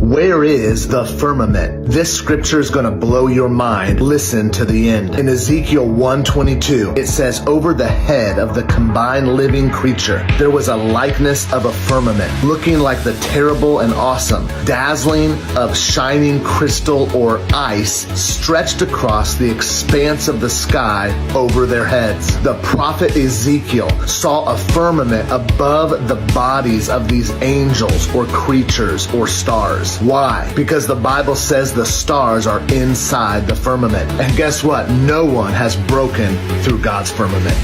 Where is the firmament? This scripture is going to blow your mind. Listen to the end. In Ezekiel 1:22, it says, over the head of the combined living creature, there was a likeness of a firmament, looking like the terrible and awesome, dazzling of shining crystal or ice stretched across the expanse of the sky over their heads. The prophet Ezekiel saw a firmament above the bodies of these angels or creatures or stars. Why? Because the Bible says the stars are inside the firmament. And guess what? No one has broken through God's firmament.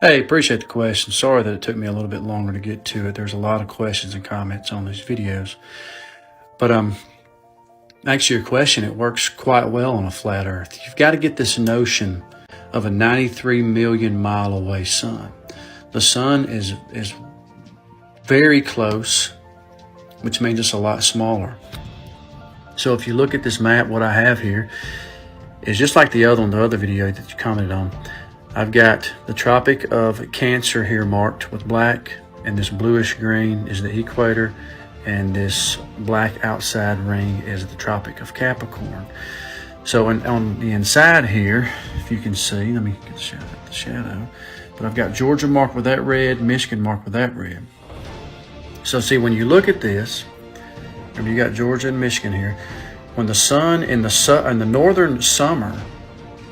Hey, appreciate the question. Sorry that it took me a little bit longer to get to it. There's a lot of questions and comments on these videos. But answer your question, it works quite well on a flat earth. You've got to get this notion of a 93 million mile away sun. The sun is very close, which means it's a lot smaller. So if you look at this map, what I have here is just like the other video that you commented on. I've got the Tropic of Cancer here marked with black, and this bluish green is the equator, and this black outside ring is the Tropic of Capricorn. So on the inside here, if you can see, let me get the shadow, but I've got Georgia marked with that red, Michigan marked with that red. So see, when you look at this, remember you got Georgia and Michigan here, when the sun in the northern summer,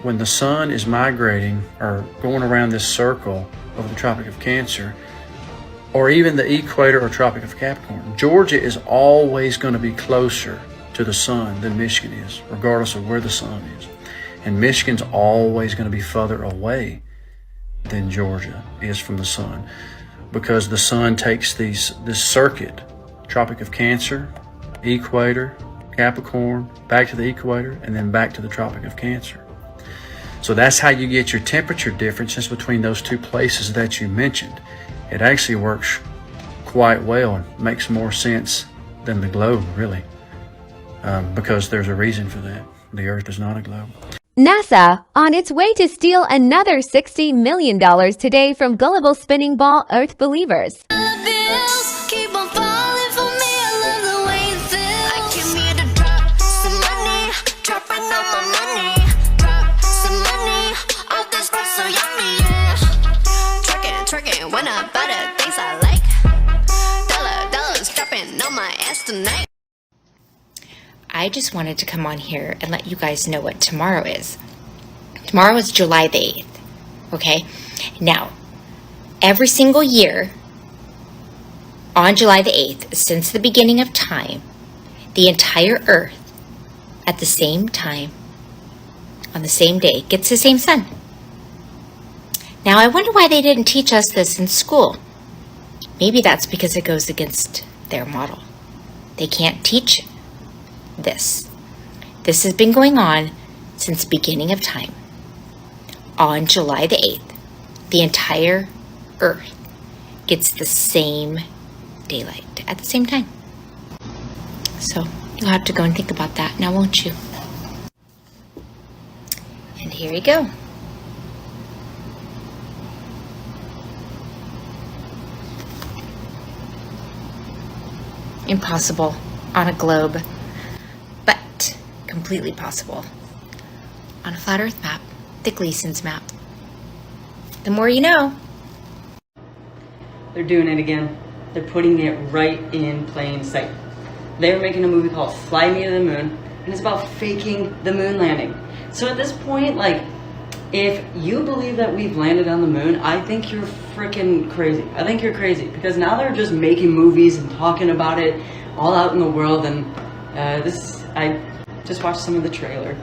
when the sun is migrating or going around this circle of the Tropic of Cancer, or even the equator or Tropic of Capricorn, Georgia is always going to be closer to the sun than Michigan is, regardless of where the sun is. And Michigan's always going to be further away than Georgia is from the sun, because the sun takes this circuit, Tropic of Cancer, equator, Capricorn, back to the equator, and then back to the Tropic of Cancer. So that's how you get your temperature differences between those two places that you mentioned. It actually works quite well and makes more sense than the globe, really, because there's a reason for that. The Earth is not a globe. NASA on its way to steal another $60 million today from gullible spinning ball Earth believers. When I buy the things I like, dollars dropping on my ass tonight. I just wanted to come on here and let you guys know what tomorrow is. Tomorrow is July the 8th, okay? Now, every single year on July the 8th, since the beginning of time, the entire Earth at the same time, on the same day, gets the same sun. Now, I wonder why they didn't teach us this in school. Maybe that's because it goes against their model. They can't teach this. This has been going on since the beginning of time. On July the 8th, the entire Earth gets the same daylight at the same time. So you'll have to go and think about that now, won't you? And here you go. Impossible on a globe, but completely possible on a flat earth map, the Gleason's map. The more you know. They're doing it again. They're putting it right in plain sight. They're making a movie called Fly Me to the Moon, and it's about faking the moon landing. So at this point, like, if you believe that we've landed on the moon, I think you're freaking crazy. I think you're crazy, because now they're just making movies and talking about it all out in the world, and I just watched some of the trailer.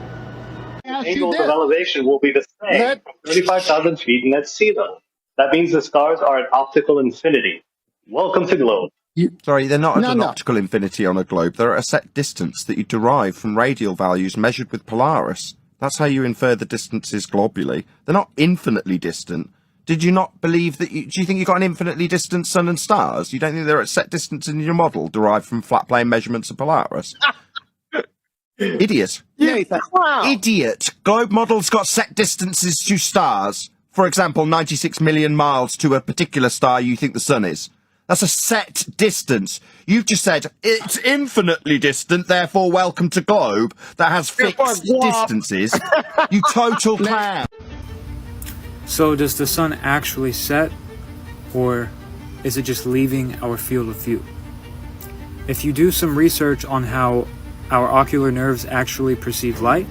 Angles of elevation will be the same, 35,000 feet net sea level. That means the stars are at optical infinity. Welcome to Globe. Sorry, they're not at an optical infinity on a globe. They're at a set distance that you derive from radial values measured with Polaris. That's how you infer the distances globally. They're not infinitely distant. Did you not believe that do you think you've got an infinitely distant sun and stars? You don't think they're at set distance in your model derived from flat plane measurements of Polaris? Idiot. Wow. Idiot. Globe model's got set distances to stars. For example, 96 million miles to a particular star you think the sun is. That's a set distance. You've just said it's infinitely distant, therefore welcome to globe that has fixed distances. You total clown. So does the sun actually set, or is it just leaving our field of view? If you do some research on how our ocular nerves actually perceive light,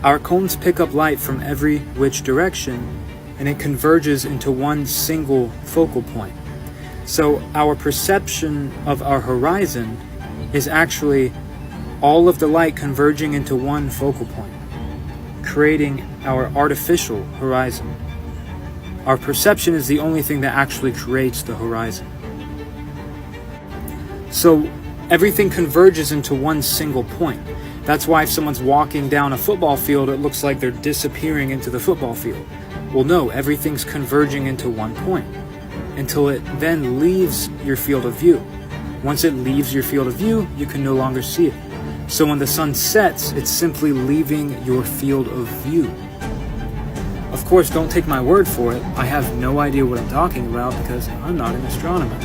our cones pick up light from every which direction, and it converges into one single focal point. So our perception of our horizon is actually all of the light converging into one focal point, creating our artificial horizon. Our perception is the only thing that actually creates the horizon. So everything converges into one single point. That's why if someone's walking down a football field, it looks like they're disappearing into the football field. Well, no, everything's converging into one point until it then leaves your field of view. Once it leaves your field of view, you can no longer see it. So when the sun sets, it's simply leaving your field of view. Of course, don't take my word for it. I have no idea what I'm talking about because I'm not an astronomer.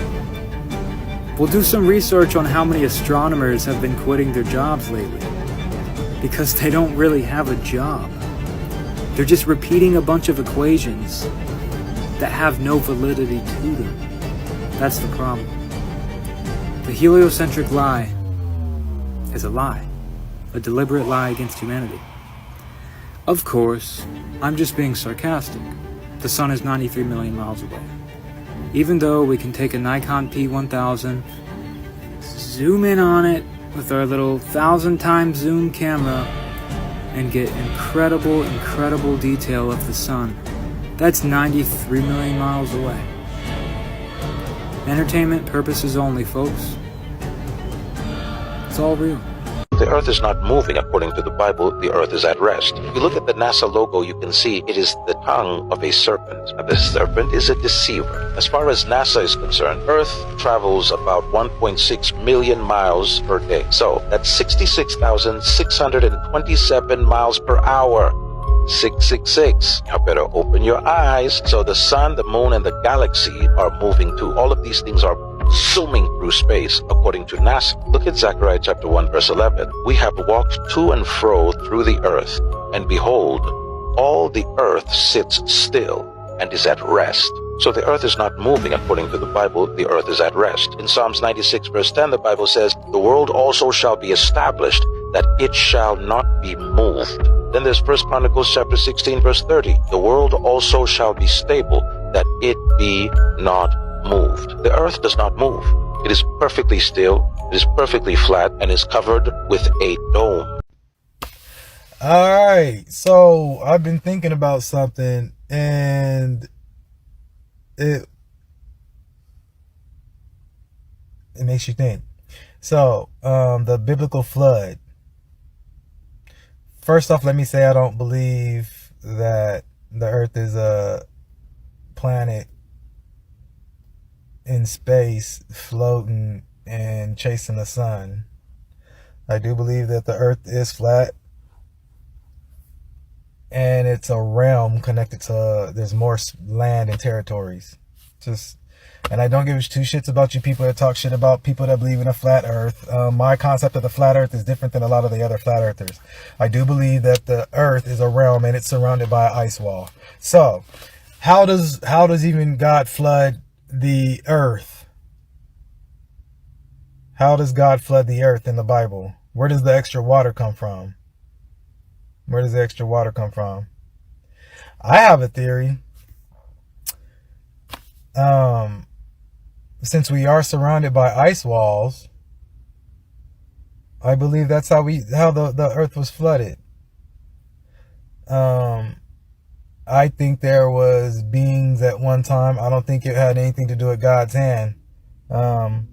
We'll do some research on how many astronomers have been quitting their jobs lately, because they don't really have a job. They're just repeating a bunch of equations that have no validity to them. That's the problem. The heliocentric lie is a lie, a deliberate lie against humanity. Of course, I'm just being sarcastic. The sun is 93 million miles away. Even though we can take a Nikon P1000, zoom in on it with our little 1,000-time zoom camera, and get incredible detail of the sun. That's 93 million miles away. Entertainment purposes only, folks. It's all real. The earth is not moving according to the Bible. The earth is at rest. If you look at the NASA logo, you can see it is the tongue of a serpent. And the serpent is a deceiver. As far as NASA is concerned, Earth travels about 1.6 million miles per day. So that's 66,627 miles per hour. 666. You better open your eyes. So the sun, the moon, and the galaxy are moving too. All of these things are zooming through space, according to NASA. Look at Zechariah chapter 1, verse 11. We have walked to and fro through the earth, and behold, all the earth sits still and is at rest. So the earth is not moving according to the Bible. The earth is at rest. In Psalms 96, verse 10, the Bible says, the world also shall be established, that it shall not be moved. Then there's 1 Chronicles chapter 16, verse 30. The world also shall be stable, that it be not moved. The earth does not move. It is perfectly still, it is perfectly flat, and is covered with a dome. Alright, so I've been thinking about something, and it makes you think. So, the biblical flood. First off, let me say I don't believe that the earth is a planet in space floating and chasing the sun. I do believe that the earth is flat, and it's a realm connected to, there's more land and territories. And I don't give two shits about you people that talk shit about people that believe in a flat earth. My concept of the flat earth is different than a lot of the other flat earthers. I do believe that the earth is a realm and it's surrounded by an ice wall. So how does even God flood the earth? How does God flood the earth in the Bible? Where does the extra water come from? Where does the extra water come from? I have a theory. Since we are surrounded by ice walls, I believe that's how the earth was flooded. I think there was beings at one time. I don't think it had anything to do with God's hand. Some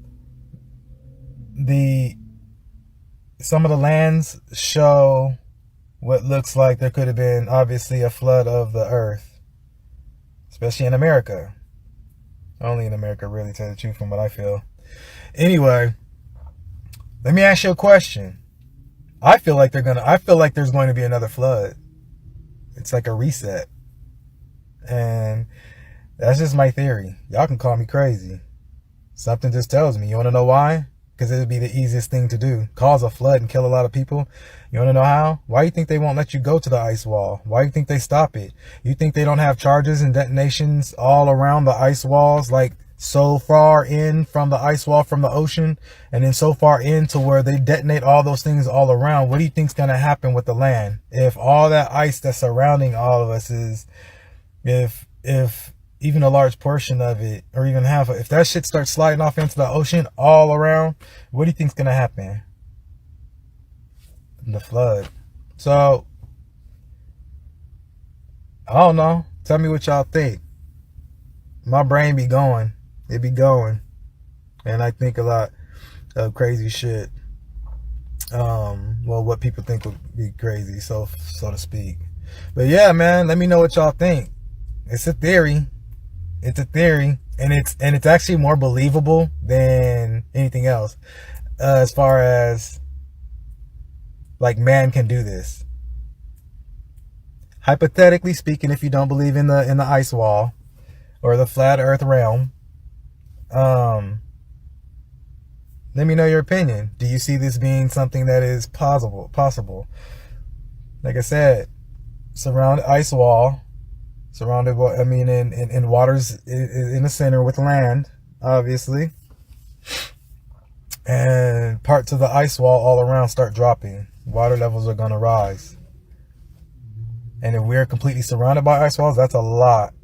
of the lands show what looks like there could have been obviously a flood of the earth, especially in America. Only in America, really, to tell the truth, from what I feel. Anyway, let me ask you a question. I feel like there's going to be another flood. It's like a reset. And that's just my theory. Y'all can call me crazy. Something just tells me. You want to know why? Because it would be the easiest thing to do. Cause a flood and kill a lot of people. You want to know how? Why do you think they won't let you go to the ice wall? Why do you think they stop it? You think they don't have charges and detonations all around the ice walls, like so far in from the ice wall from the ocean, and then so far in to where they detonate all those things all around? What do you think's going to happen with the land if all that ice that's surrounding all of us is, if even a large portion of it, or even half of it, if that shit starts sliding off into the ocean all around, what do you think's going to happen? The flood. So, I don't know. Tell me what y'all think. My brain be going. It be going. And I think a lot of crazy shit. Well, what people think would be crazy, so to speak. But yeah, man, let me know what y'all think. It's a theory. It's a theory, and it's actually more believable than anything else, as far as like man can do this. Hypothetically speaking, if you don't believe in the ice wall or the flat earth realm, let me know your opinion. Do you see this being something that is possible? Like I said, surround ice wall. Surrounded by, in waters in the center with land, obviously. And parts of the ice wall all around start dropping. Water levels are going to rise. And if we're completely surrounded by ice walls, that's a lot.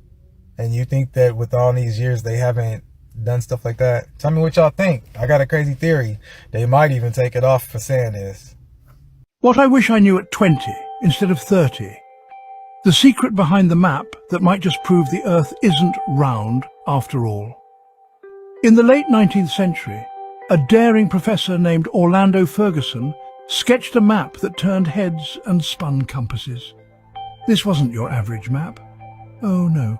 And you think that with all these years they haven't done stuff like that? Tell me what y'all think. I got a crazy theory. They might even take it off for saying this. What I wish I knew at 20 instead of 30. The secret behind the map that might just prove the Earth isn't round after all. In the late 19th century, a daring professor named Orlando Ferguson sketched a map that turned heads and spun compasses. This wasn't your average map. Oh no.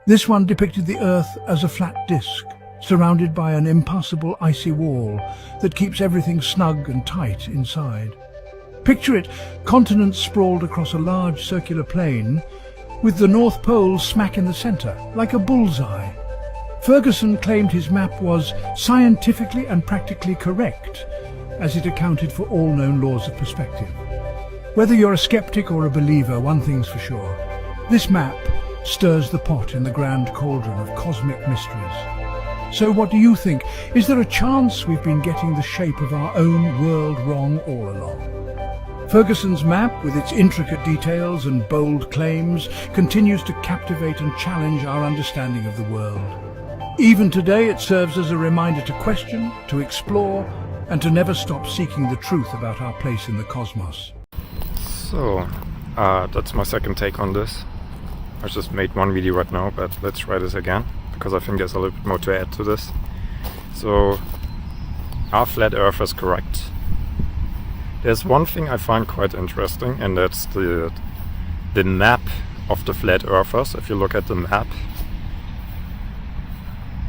This one depicted the Earth as a flat disk, surrounded by an impassable icy wall that keeps everything snug and tight inside. Picture it, continents sprawled across a large circular plain, with the North Pole smack in the centre, like a bullseye. Ferguson claimed his map was scientifically and practically correct, as it accounted for all known laws of perspective. Whether you're a skeptic or a believer, one thing's for sure. This map stirs the pot in the grand cauldron of cosmic mysteries. So what do you think? Is there a chance we've been getting the shape of our own world wrong all along? Ferguson's map, with its intricate details and bold claims, continues to captivate and challenge our understanding of the world. Even today, it serves as a reminder to question, to explore, and to never stop seeking the truth about our place in the cosmos. So, that's my second take on this. I just made one video right now, but let's try this again, because I think there's a little bit more to add to this. So, are flat earthers correct? There's one thing I find quite interesting, and that's the map of the flat earthers. If you look at the map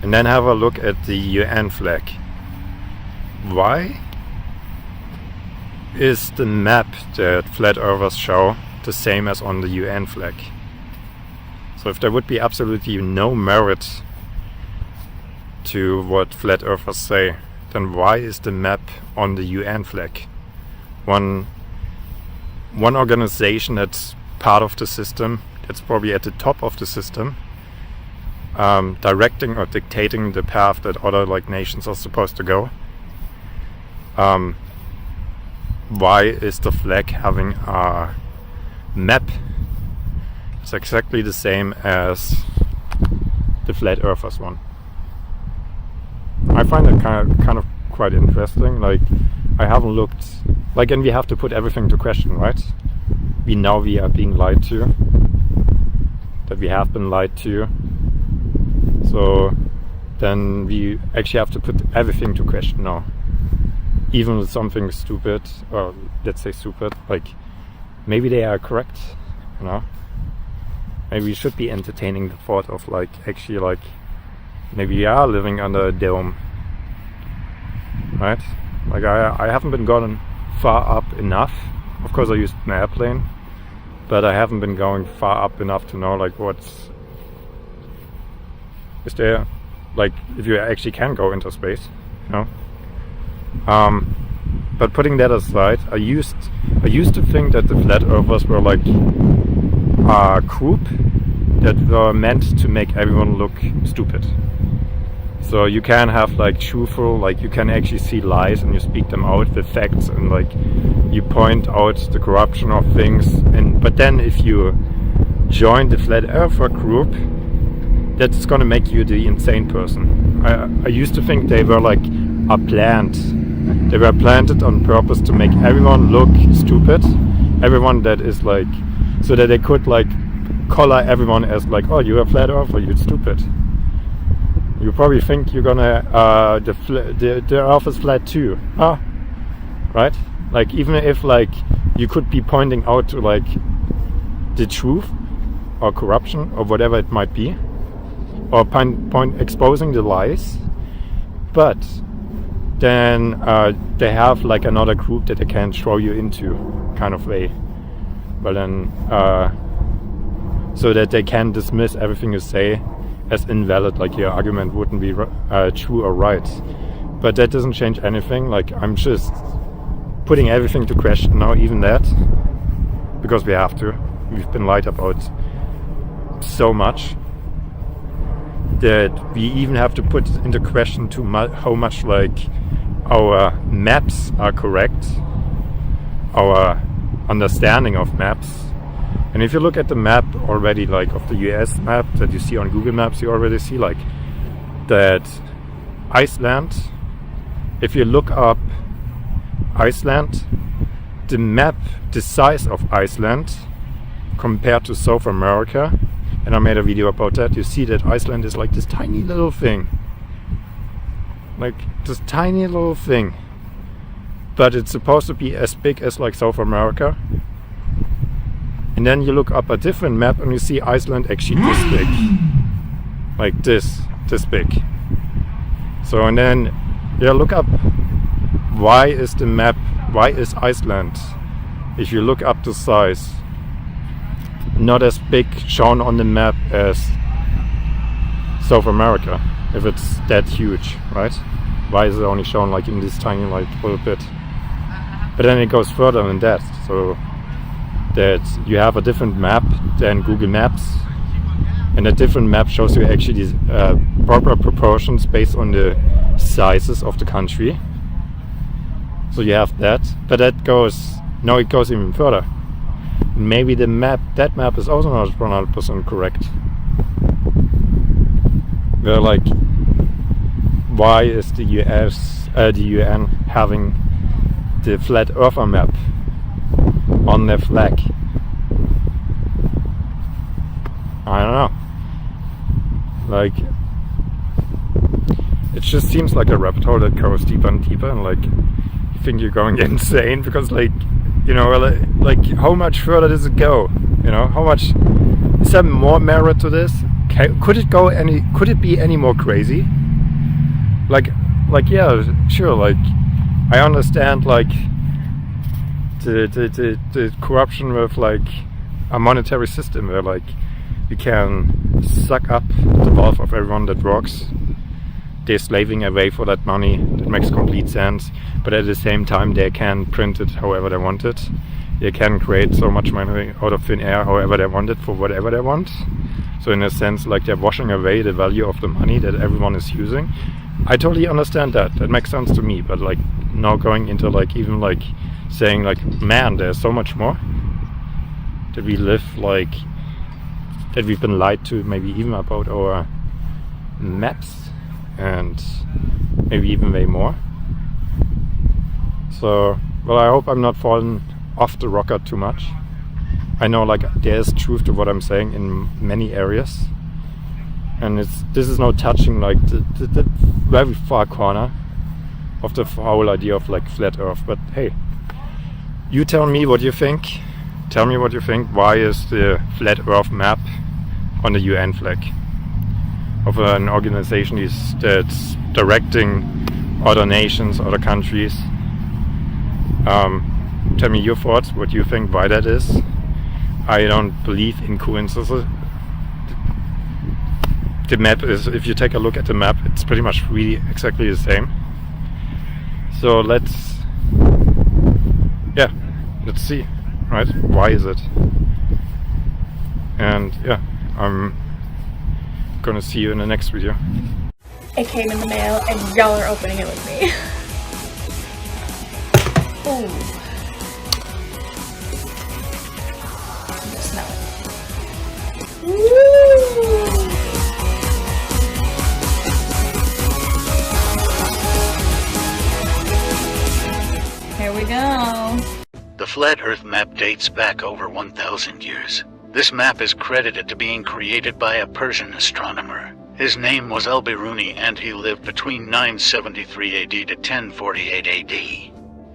and then have a look at the UN flag, why is the map that flat earthers show the same as on the UN flag? So if there would be absolutely no merit to what flat earthers say, then why is the map on the UN flag? One organization that's part of the system, that's probably at the top of the system, directing or dictating the path that other nations are supposed to go. Why is the flag having a map? It's exactly the same as the flat earthers one. I find it kind of quite interesting. I haven't looked, and we have to put everything to question, right? We know we are being lied to, that we have been lied to. So then we actually have to put everything to question now. Even with something stupid, or let's say stupid, maybe they are correct, you know? Maybe we should be entertaining the thought of maybe we are living under a dome, right? I haven't been going far up enough. Of course I used an airplane, but I haven't been going far up enough to know is there like if you actually can go into space, you know. But putting that aside, I used to think that the flat earthers were like a group that were meant to make everyone look stupid. So you can have like truthful, like you can actually see lies and you speak them out with facts, and like you point out the corruption of things. But then if you join the flat earther group, that's gonna make you the insane person. I used to think they were like a plant. They were planted on purpose to make everyone look stupid. Everyone that is like, so that they could like color everyone as like, oh, you're a flat earther, you're stupid. You probably think you're gonna the earth is flat too, huh? Right? Like even if like you could be pointing out to like the truth or corruption or whatever it might be, or exposing the lies, but then they have like another group that they can throw you into, kind of way. But then so that they can dismiss everything you say as invalid, like your argument wouldn't be true or right. But that doesn't change anything. Like I'm just putting everything to question now, even that, because we have to. We've been lied about so much that we even have to put into question how much like our maps are correct, our understanding of maps. And if you look at the map already, like of the US map that you see on Google Maps, you already see like that Iceland, if you look up Iceland, the map, the size of Iceland compared to South America, and I made a video about that, you see that Iceland is like this tiny little thing. Like this tiny little thing. But it's supposed to be as big as like South America. And then you look up a different map and you see Iceland actually this big. Like this big. So and then you look up, why is Iceland, if you look up the size, not as big shown on the map as South America, if it's that huge, right? Why is it only shown like in this tiny like little bit? But then it goes further than that, so that you have a different map than Google Maps, and a different map shows you actually these proper proportions based on the sizes of the country. So you have that, but it goes even further. Maybe that map is also not 100% correct. We're like, why is the UN having the flat earther map on their flag? I don't know. Like, it just seems like a rabbit hole that goes deeper and deeper, and like you think you're going insane because like, you know, like how much further does it go? You know, how much is there more merit to this? Could it be any more crazy? Like yeah, sure. Like I understand like the corruption with like a monetary system where like you can suck up the wealth of everyone that works. They're slaving away for that money. That makes complete sense. But at the same time, they can print it however they want it. They can create so much money out of thin air however they want it for whatever they want. So in a sense, like they're washing away the value of the money that everyone is using. I totally understand that. That makes sense to me. But like now going into like even like saying like, man, there's so much more that we live like, that we've been lied to, maybe even about our maps, and maybe even way more. So, well, I hope I'm not falling off the rocker too much. I know like there's truth to what I'm saying in many areas, and this is not touching like the very far corner of the whole idea of like flat earth. But hey, you tell me what you think. Tell me what you think. Why is the flat earth map on the UN flag of an organization that's directing other nations, other countries? Tell me your thoughts, what you think, why that is. I don't believe in coincidences. the map is, if you take a look at the map, it's pretty much really exactly the same. So let's see, right? Why is it? And yeah, I'm gonna see you in the next video. It came in the mail and y'all are opening it with me. Ooh. Smell it. Woo! Here we go. The Flat Earth map dates back over 1,000 years. This map is credited to being created by a Persian astronomer. His name was Al-Biruni and he lived between 973 AD to 1048 AD.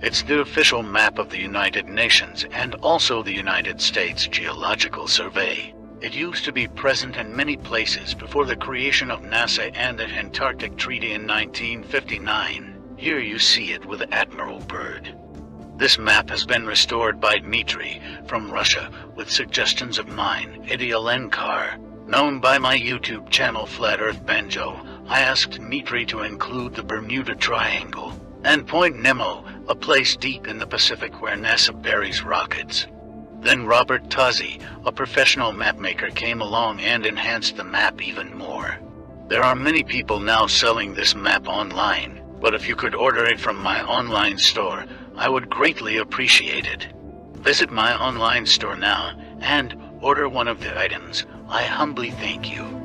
It's the official map of the United Nations and also the United States Geological Survey. It used to be present in many places before the creation of NASA and the Antarctic Treaty in 1959. Here you see it with Admiral Byrd. This map has been restored by Dmitry from Russia with suggestions of mine, Idialenkar. Known by my YouTube channel Flat Earth Banjo, I asked Dmitry to include the Bermuda Triangle and Point Nemo, a place deep in the Pacific where NASA buries rockets. Then Robert Tozzi, a professional mapmaker, came along and enhanced the map even more. There are many people now selling this map online, but if you could order it from my online store, I would greatly appreciate it. Visit my online store now and order one of the items. I humbly thank you.